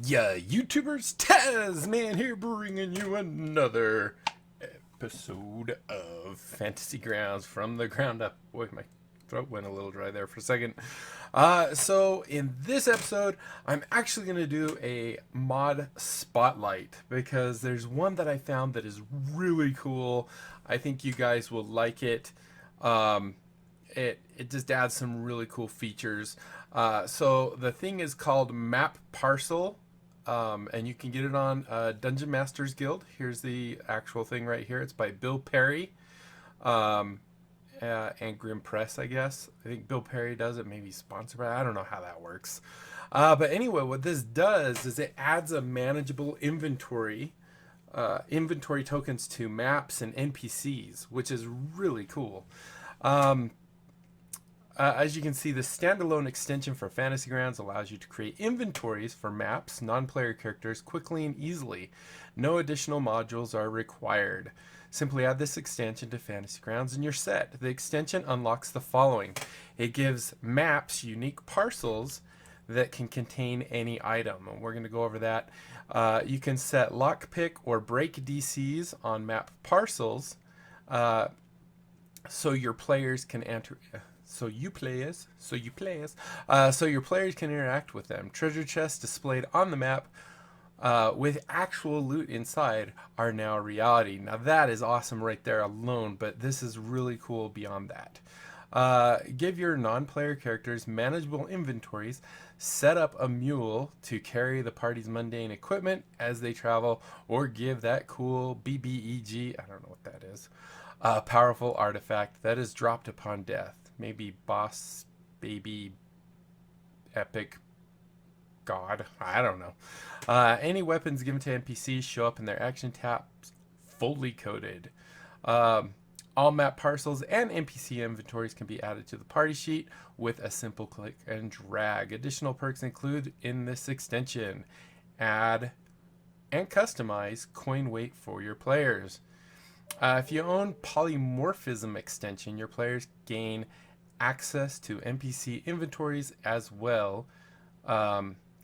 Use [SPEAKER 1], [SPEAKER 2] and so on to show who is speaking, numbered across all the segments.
[SPEAKER 1] Yeah, YouTubers, Tasman here, bringing you another episode of Fantasy Grounds from the ground up. Boy, my throat went a little dry there for a second. So in this episode, I'm actually going to do a mod spotlight because there's one that I found that is really cool. I think you guys will like it. Um, it just adds some really cool features. So the thing is called Map Parcel, and you can get it on Dungeon Masters Guild. Here's the actual thing right here. It's by Bill Perry um, and Grim Press, I guess. I think Bill Perry does it, maybe sponsored by. I don't know how that works. But anyway, what this does is it adds a manageable inventory tokens to maps and NPCs, which is really cool. Um, as you can see, the standalone extension for Fantasy Grounds allows you to create inventories for maps, non-player characters quickly and easily. No additional modules are required. Simply add this extension to Fantasy Grounds and you're set. The extension unlocks the following. It gives maps unique parcels that can contain any item. And we're going to go over that. You can set lockpick or break DCs on map parcels so your players can enter. So your players can interact with them. Treasure chests displayed on the map with actual loot inside are now a reality. Now that is awesome right there alone, but this is really cool beyond that. Give your non-player characters manageable inventories. Set up a mule to carry the party's mundane equipment as they travel, or give that cool BBEG, I don't know what that is, powerful artifact that is dropped upon death. Maybe boss, baby, epic, god, I don't know. Any weapons given to NPCs show up in their action tabs fully coded. All map parcels and NPC inventories can be added to the party sheet with a simple click and drag. Additional perks include in this extension: add and customize coin weight for your players. If you own Polymorphism extension, your players gain access to NPC inventories as well.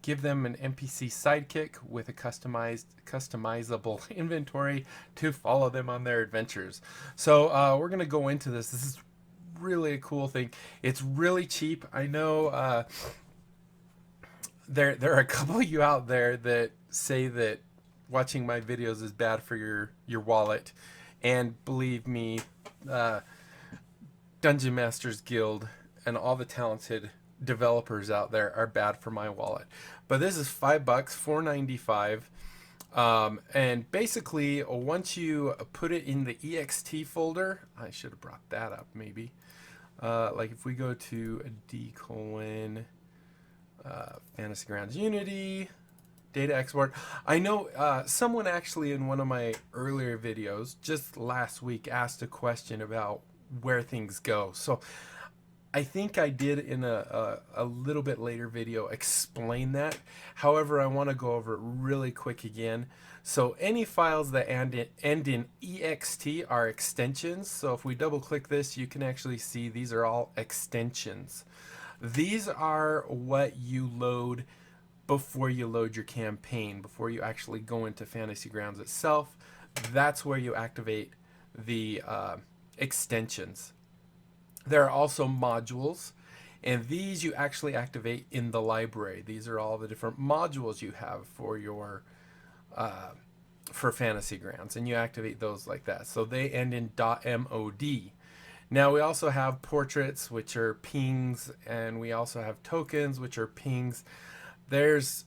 [SPEAKER 1] Give them an NPC sidekick with a customizable inventory to follow them on their adventures. So we're going to go into this. This is really a cool thing. It's really cheap. I know there are a couple of you out there that say that watching my videos is bad for your wallet. And believe me, Dungeon Masters Guild and all the talented developers out there are bad for my wallet. But this is $5, $4.95. And basically, once you put it in the EXT folder, I should have brought that up maybe. Like if we go to D: Fantasy Grounds Unity, data export. I know someone actually in one of my earlier videos just last week asked a question about where things go. So I think I did in a little bit later video explain that. However, I want to go over it really quick again. So any files that end in ext are extensions. So if we double click this, you can actually see these are all extensions. These are what you load before you load your campaign, before you actually go into Fantasy Grounds itself. That's where you activate the extensions. There are also modules, and these you actually activate in the library. These are all the different modules you have for your for Fantasy Grounds, and you activate those like that. So they end in .mod. Now we also have portraits, which are pings, and we also have tokens, which are pings. There's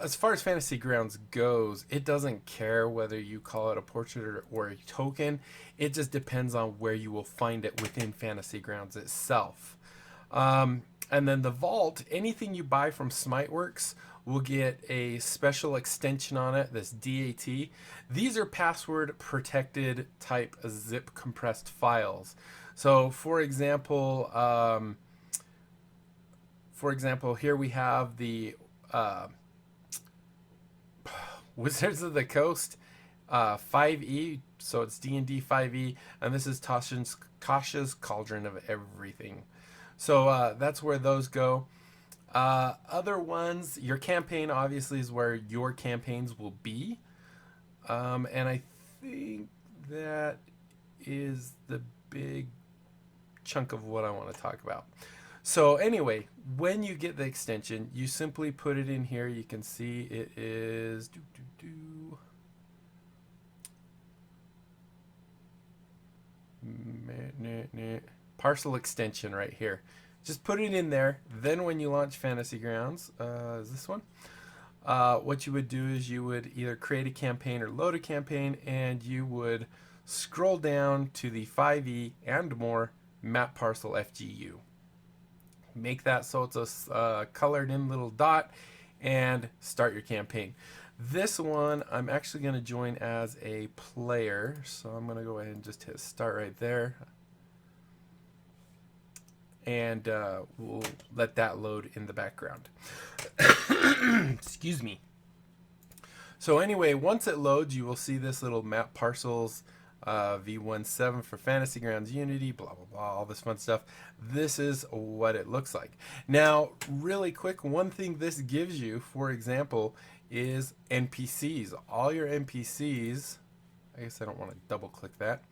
[SPEAKER 1] as far as Fantasy Grounds goes, it doesn't care whether you call it a portrait or a token. It just depends on where you will find it within Fantasy Grounds itself. And then the vault, anything you buy from Smiteworks will get a special extension on it, this DAT. These are password protected type zip compressed files. So for example, here we have the Wizards of the Coast 5e, so it's D&D 5e, and this is Tasha's Cauldron of Everything. So that's where those go. Other ones, your campaign obviously is where your campaigns will be. And I think that is the big chunk of what I want to talk about. So anyway, when you get the extension, you simply put it in here. You can see it is Parcel extension right here. Just put it in there. Then when you launch Fantasy Grounds, is this one? What you would do is you would either create a campaign or load a campaign, and you would scroll down to the 5e and more map parcel FGU. Make that so it's a colored in little dot, and start your campaign. This one I'm actually going to join as a player, so I'm going to go ahead and just hit start right there, and we'll let that load in the background. Excuse me. So anyway, once it loads, you will see this little map parcels, V17 for Fantasy Grounds Unity, blah, blah, blah, all this fun stuff. This is what it looks like. Now, really quick, one thing this gives you, for example, is NPCs. All your NPCs, I guess I don't want to double click that,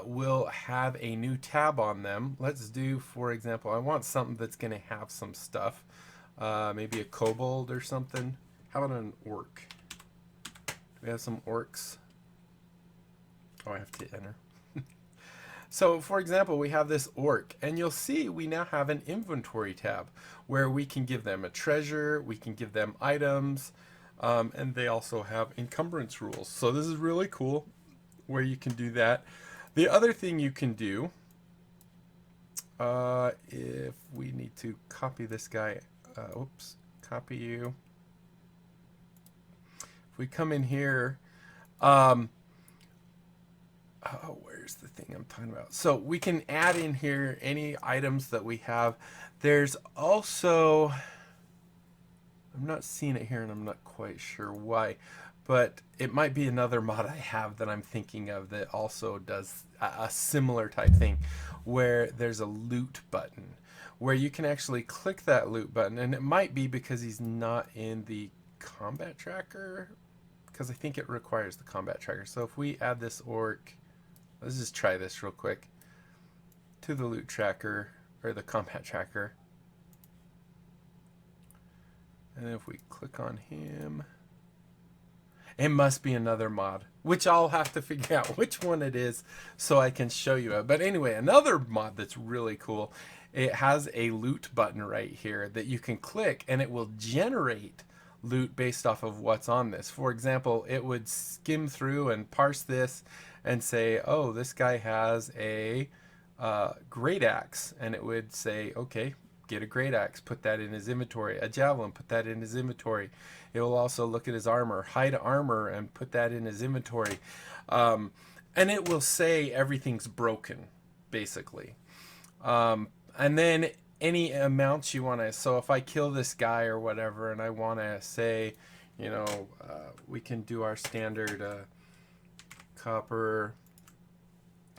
[SPEAKER 1] will have a new tab on them. Let's do, for example, I want something that's going to have some stuff. Maybe a kobold or something. How about an orc? Do we have some orcs? Oh, I have to enter. So, for example, we have this orc, and you'll see we now have an inventory tab where we can give them a treasure, we can give them items, and they also have encumbrance rules. So this is really cool where you can do that. The other thing you can do, if we need to copy this guy, oops, copy you. If we come in here, where's the thing I'm talking about? So we can add in here any items that we have. There's also, I'm not seeing it here and I'm not quite sure why, but it might be another mod I have that I'm thinking of that also does a similar type thing, where there's a loot button where you can actually click that loot button, and it might be because he's not in the combat tracker, because I think it requires the combat tracker. So if we add this orc, let's just try this real quick, to the loot tracker, or the combat tracker. And if we click on him, it must be another mod, which I'll have to figure out which one it is so I can show you it. But anyway, another mod that's really cool, it has a loot button right here that you can click, and it will generate loot based off of what's on this. For example, it would skim through and parse this and say, oh, this guy has a great axe, and it would say, okay, get a great axe, put that in his inventory. A javelin, put that in his inventory. It will also look at his armor, hide armor, and put that in his inventory. And it will say everything's broken, basically. And then any amounts you want to, so if I kill this guy or whatever, and I want to say, you know, we can do our standard copper,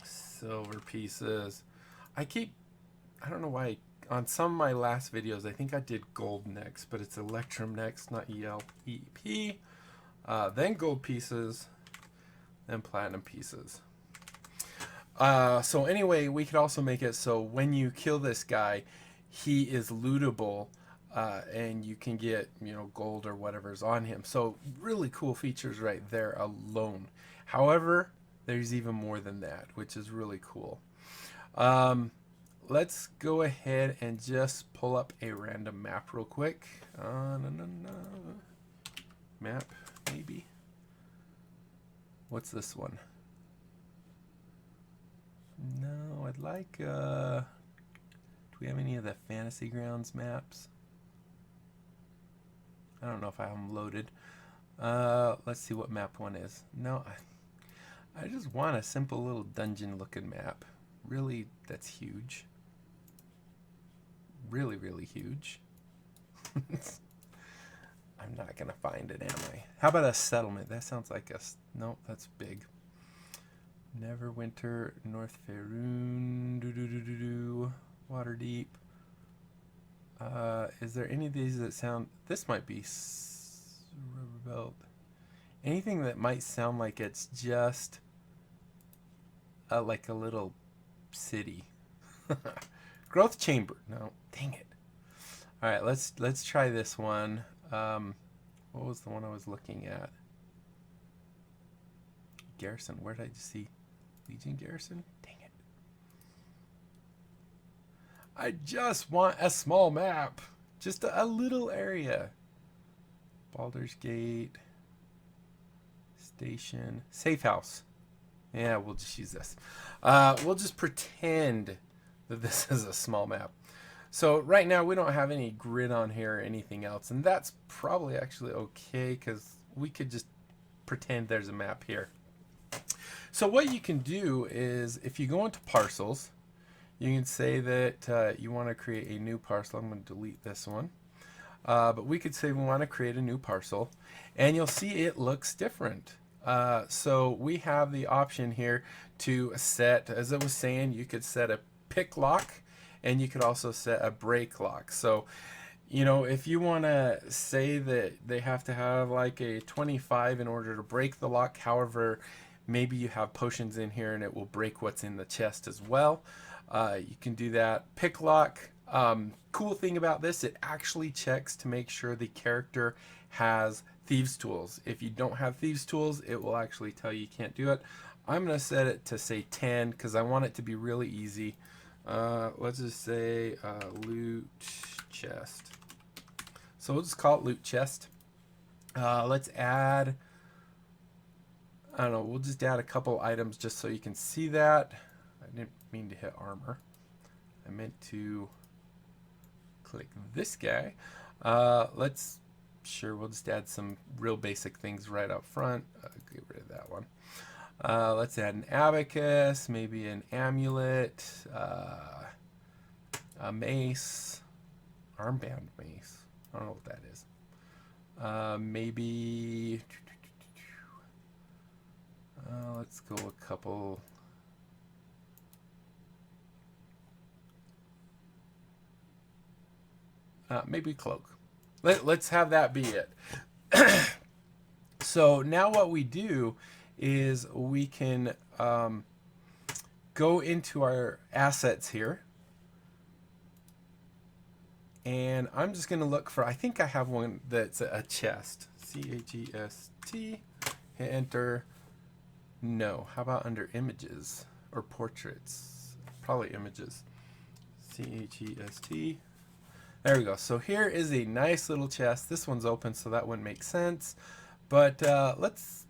[SPEAKER 1] silver pieces. I don't know why, on some of my last videos, I think I did gold next, but it's electrum next, not ELEP. Then gold pieces, then platinum pieces. So anyway, we could also make it so when you kill this guy, he is lootable, and you can get, you know, gold or whatever's on him. So really cool features right there alone. However, there's even more than that, which is really cool. Let's go ahead and just pull up a random map real quick. Map, maybe. What's this one? No, I'd like, do we have any of the Fantasy Grounds maps? I don't know if I have them loaded. Let's see what map one is. No, I just want a simple little dungeon looking map. Really, that's huge. Really, really huge. I'm not gonna find it, am I? How about a settlement? That sounds like a, no, that's big. Neverwinter, North Faerun, Waterdeep. Is there any of these that sound... This might be Riverboat. Anything that might sound like it's just like a little city. Growth chamber. No, dang it. All right, let's try this one. What was the one I was looking at? Garrison. Where did I just see Legion Garrison? Dang it. I just want a small map. Just a little area. Baldur's Gate. Station. Safe house. Yeah, we'll just use this. We'll just pretend that this is a small map. So right now we don't have any grid on here or anything else, and that's probably actually okay because we could just pretend there's a map here. So what you can do is if you go into parcels, you can say that you want to create a new parcel. I'm going to delete this one. But we could say we want to create a new parcel, and you'll see it looks different. So we have the option here to set, as I was saying, you could set a pick lock, and you could also set a break lock. So, you know, if you want to say that they have to have like a 25 in order to break the lock, however, maybe you have potions in here and it will break what's in the chest as well. You can do that. Pick lock. Cool thing about this, it actually checks to make sure the character has thieves tools. If you don't have thieves tools, it will actually tell you can't do it. I'm going to set it to say 10 because I want it to be really easy. Let's just say loot chest. So we'll just call it loot chest. Let's add, I don't know, we'll just add a couple items just so you can see that. I didn't mean to hit armor. I meant to click this guy. We'll just add some real basic things right up front. Get rid of that one. Let's add an abacus, maybe an amulet, a mace, armband mace. I don't know what that is. Maybe let's go a couple. Maybe cloak. Let's have that be it. So now what we do is we can go into our assets here. And I'm just going to look for, I think I have one that's a chest. C-H-E-S-T. Hit enter. No. How about under images or portraits? Probably images. C-H-E-S-T. There we go. So here is a nice little chest. This one's open, so that wouldn't make sense. But let's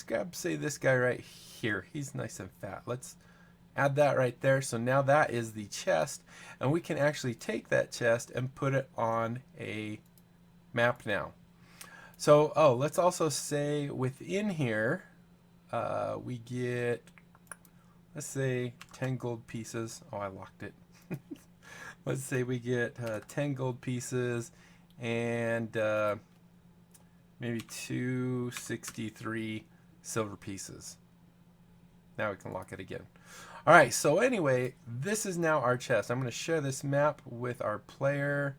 [SPEAKER 1] grab, say, this guy right here. He's nice and fat. Let's add that right there. So now that is the chest, and we can actually take that chest and put it on a map now. So, let's also say within here, we get, let's say 10 gold pieces. Oh, I locked it. Let's say we get 10 gold pieces and maybe 263 silver pieces. Now we can lock it again. All right, so anyway, this is now our chest. I'm going to share this map with our player.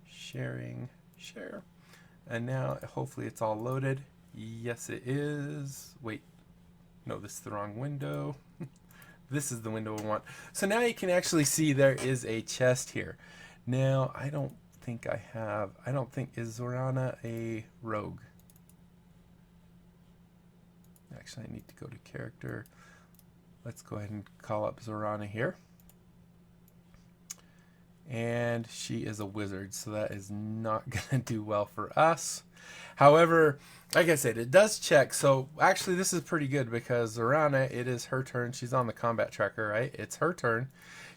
[SPEAKER 1] Sharing, share. And now hopefully it's all loaded. Yes, it is. Wait, no, this is the wrong window. This is the window we want. So now you can actually see there is a chest here. Now, I don't think, is Zorana a rogue? Actually, I need to go to character. Let's go ahead and call up Zorana here. And she is a wizard, so that is not going to do well for us. However, like I said, it does check. So actually, this is pretty good because Zorana, it is her turn. She's on the combat tracker, right? It's her turn.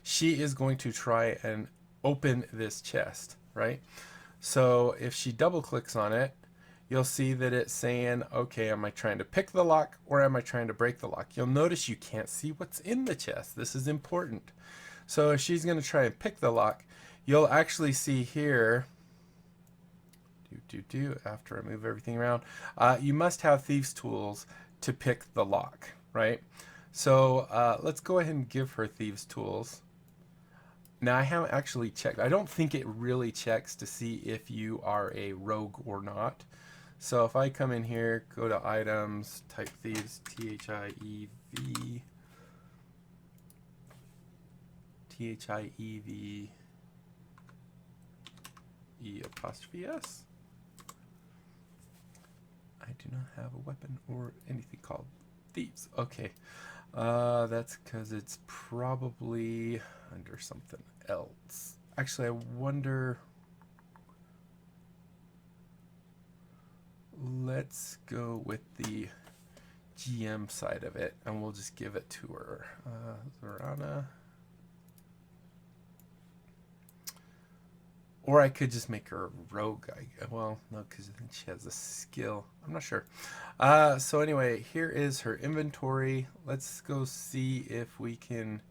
[SPEAKER 1] She is going to try and open this chest, right? So if she double clicks on it, you'll see that it's saying, okay, am I trying to pick the lock or am I trying to break the lock? You'll notice you can't see what's in the chest. This is important. So if she's going to try and pick the lock, you'll actually see here, after I move everything around, you must have thieves tools to pick the lock, right? So let's go ahead and give her thieves tools. Now I haven't actually checked. I don't think it really checks to see if you are a rogue or not. So if I come in here, go to items, type thieves, Thiev, Thiev, E''S. I do not have a weapon or anything called thieves. Okay. That's because it's probably under something else. Actually, I wonder. Let's go with the GM side of it, and we'll just give it to her. Zorana. Or I could just make her a rogue. Well, no, because then she has a skill. I'm not sure. So anyway, here is her inventory. Let's go see if we can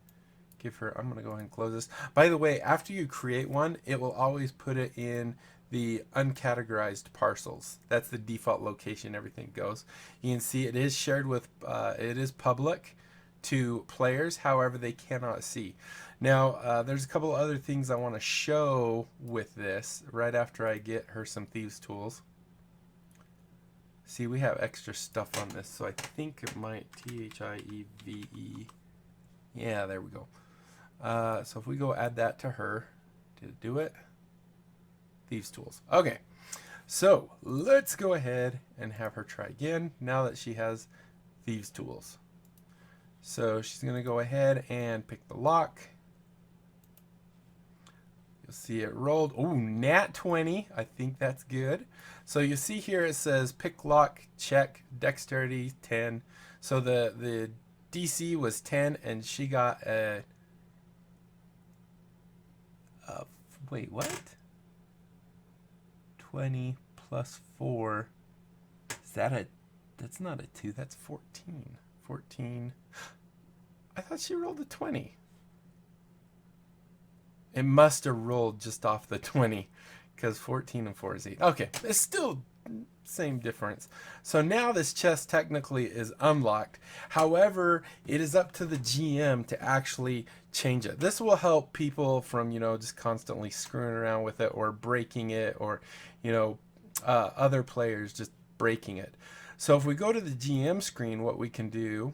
[SPEAKER 1] give her... I'm going to go ahead and close this. By the way, after you create one, it will always put it in the uncategorized parcels. That's the default location everything goes. You can see it is shared with... it is public to players, however they cannot see. Now there's a couple other things I want to show with this right after I get her some thieves tools. See, we have extra stuff on this, so I think it might Thieves. Yeah, there we go. So if we go add that to her, did it do it? Thieves tools. Okay, so let's go ahead and have her try again now that she has thieves tools. So she's going to go ahead and pick the lock. You'll see it rolled. Oh, nat 20. I think that's good. So you see here it says pick lock, check, dexterity 10. So the DC was 10 and she got a... wait, what? 20 plus 4. Is that a... That's not a 2. That's 14. 14. I thought she rolled a 20. It must have rolled just off the 20 because 14 and 4 is 8. Okay, it's still same difference. So now this chest technically is unlocked. However, it is up to the GM to actually change it. This will help people from, just constantly screwing around with it or breaking it, or, other players just breaking it. So if we go to the GM screen, what we can do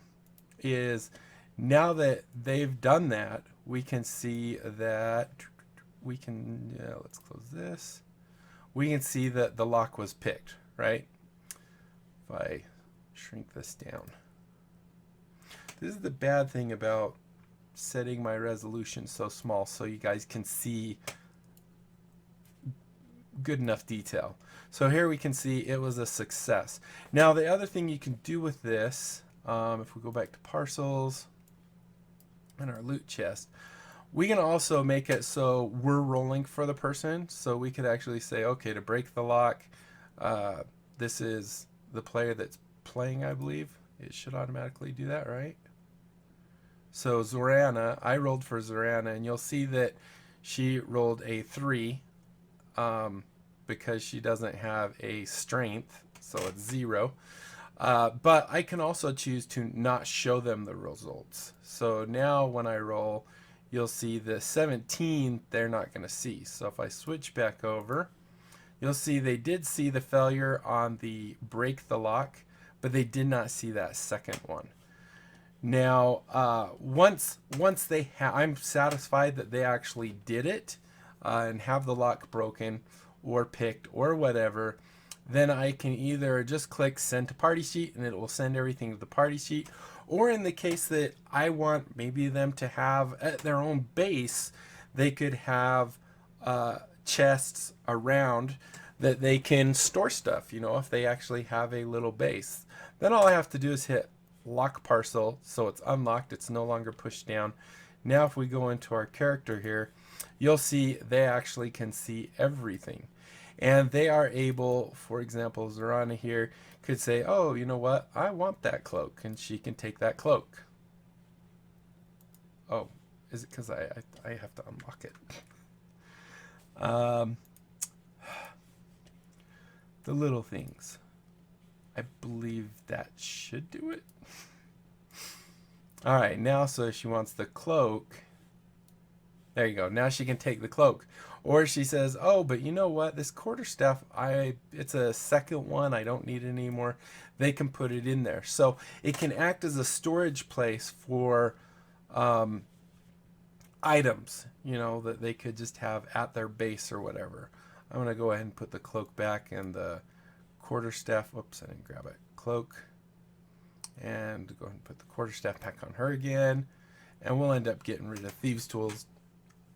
[SPEAKER 1] is, now that they've done that, we can see that we can, let's close this. We can see that the lock was picked, right? If I shrink this down. This is the bad thing about setting my resolution so small so you guys can see good enough detail. So here we can see it was a success. Now the other thing you can do with this, if we go back to parcels and our loot chest, we can also make it so we're rolling for the person. So we could actually say, okay, to break the lock, this is the player that's playing, I believe. It should automatically do that, right? So Zorana, I rolled for Zorana, and you'll see that she rolled a 3 because she doesn't have a strength, so it's 0. But I can also choose to not show them the results. So now when I roll, you'll see the 17 they're not going to see. So if I switch back over, you'll see they did see the failure on the break the lock, but they did not see that second one. Now, once they I'm satisfied that they actually did it and have the lock broken or picked or whatever, then I can either just click send to party sheet and it will send everything to the party sheet, or in the case that I want maybe them to have at their own base, they could have chests around that they can store stuff, if they actually have a little base. Then all I have to do is hit lock parcel, so it's unlocked, it's no longer pushed down. Now if we go into our character here, you'll see they actually can see everything. And they are able, for example, Zorana here could say, oh, you know what, I want that cloak, and she can take that cloak. Oh, is it because I have to unlock it? The little things. I believe that should do it. All right, now so she wants the cloak. There you go. Now she can take the cloak. Or she says, oh, but you know what? This quarterstaff, it's a second one. I don't need it anymore. They can put it in there. So it can act as a storage place for items, you know, that they could just have at their base or whatever. I'm going to go ahead and put the cloak back and the quarterstaff. Whoops, I didn't grab it. Cloak. And go ahead and put the quarterstaff back on her again. And we'll end up getting rid of Thieves' Tools.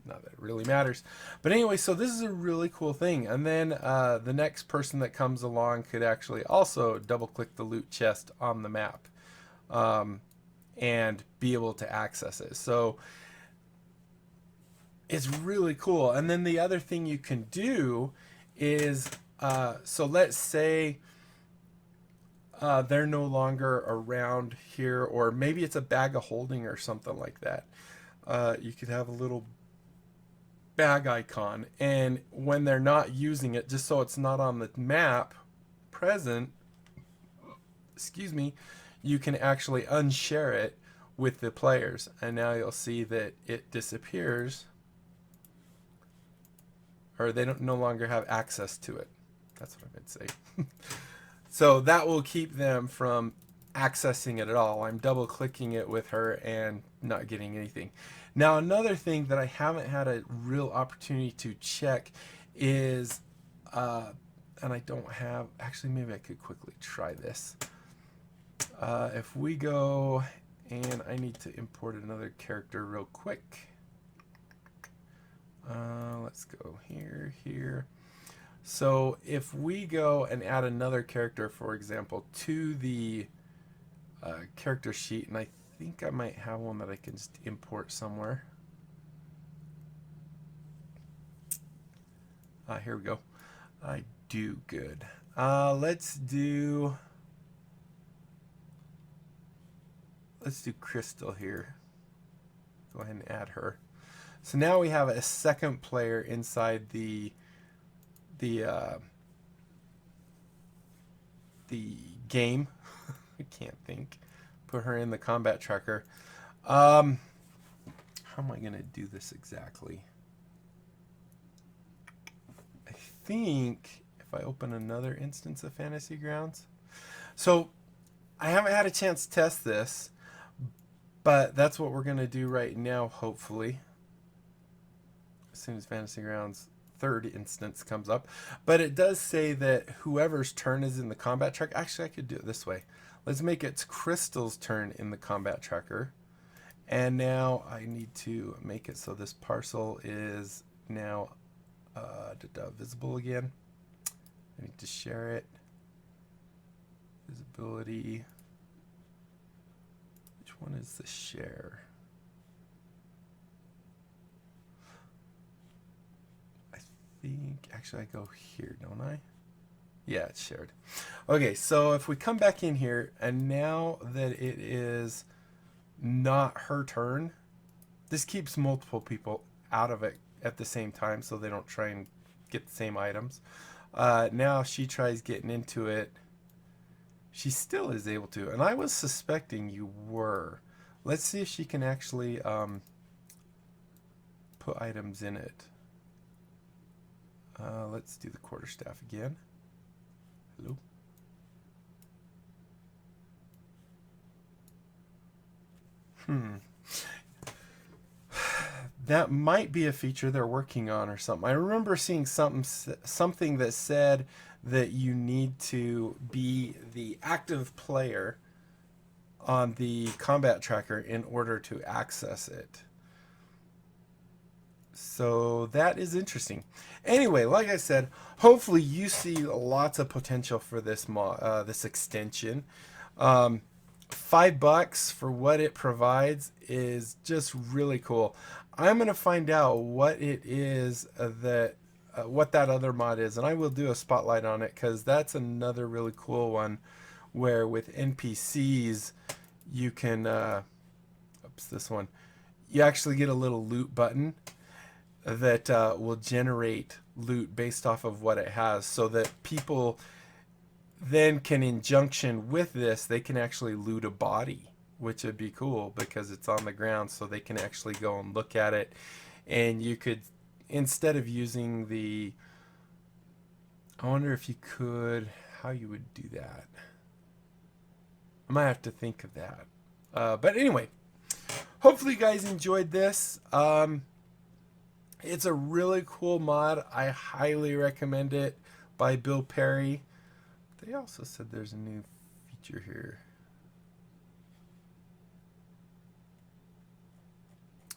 [SPEAKER 1] Not that it really matters. But anyway, so this is a really cool thing. And then the next person that comes along could actually also double click the loot chest on the map and be able to access it. So it's really cool. And then the other thing you can do is, so let's say they're no longer around here, or maybe it's a bag of holding or something like that. You could have a little bag icon, and when they're not using it, just so it's not on the map present, excuse me, you can actually unshare it with the players, and now you'll see that it disappears, or they don't no longer have access to it. That's what I meant to say. So that will keep them from accessing it at all. I'm double clicking it with her and not getting anything. Now another thing that I haven't had a real opportunity to check is, and I don't have, actually maybe I could quickly try this. If we go, and I need to import another character real quick. Let's go here. So if we go and add another character, for example, to the character sheet, and I think I might have one that I can just import somewhere. Here we go. I do good. Let's do Crystal here. Go ahead and add her. So now we have a second player inside the game. I can't think. Put her in the combat tracker. How am I going to do this exactly? I think if I open another instance of Fantasy Grounds. So I haven't had a chance to test this, but that's what we're going to do right now, hopefully. As soon as Fantasy Grounds third instance comes up. But it does say that whoever's turn is in the combat tracker. Actually, I could do it this way. Let's make it Crystal's turn in the combat tracker. And now I need to make it so this parcel is now visible again. I need to share it. Visibility. Which one is the share? I think, actually I go here, don't I? Yeah, it's shared. Okay, so if we come back in here, and now that it is not her turn, this keeps multiple people out of it at the same time so they don't try and get the same items. Now she tries getting into it. She still is able to, and I was suspecting you were. Let's see if she can actually put items in it. Let's do the quarterstaff again. Hello. That might be a feature they're working on or something. I remember seeing something that said that you need to be the active player on the combat tracker in order to access it. So that is interesting. Anyway, like I said, hopefully you see lots of potential for this this extension. $5 for what it provides is just really cool. I'm gonna find out what it is that what that other mod is, and I will do a spotlight on it because that's another really cool one where with NPCs you can oops, this one, you actually get a little loot button that will generate loot based off of what it has, so that people then can, in junction with this, they can actually loot a body, which would be cool because it's on the ground, so they can actually go and look at it and you could, instead of using the, I wonder if you could, how you would do that. I might have to think of that. But anyway, hopefully you guys enjoyed this. It's a really cool mod. I highly recommend it, by Bill Perry. They also said there's a new feature here.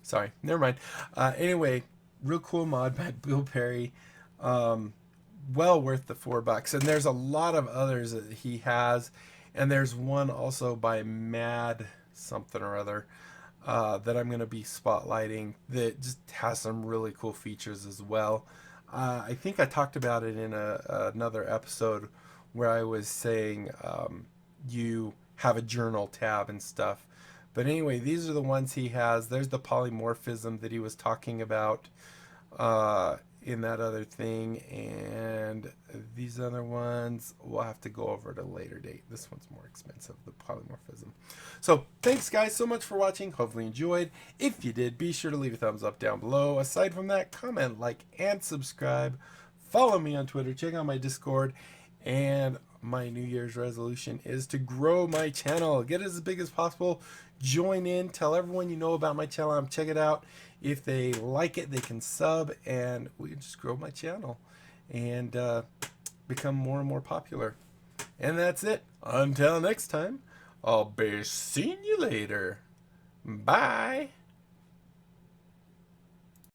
[SPEAKER 1] Sorry, never mind. Anyway, real cool mod by Bill Perry. Well worth the $4. And there's a lot of others that he has. And there's one also by Mad something or other that I'm going to be spotlighting that just has some really cool features as well. I think I talked about it in another episode where I was saying you have a journal tab and stuff. But anyway, these are the ones he has. There's the polymorphism that he was talking about in that other thing. And these other ones, we'll have to go over at a later date. This one's more expensive, the polymorphism. So thanks, guys, so much for watching. Hopefully you enjoyed. If you did, be sure to leave a thumbs up down below. Aside from that, comment, like, and subscribe. Follow me on Twitter. Check out my Discord. And my New Year's resolution is to grow my channel, get it as big as possible. Join in, tell everyone you know about my channel, check it out. If they like it, they can sub, and we can just grow my channel and become more and more popular. And that's it. Until next time, I'll be seeing you later. Bye.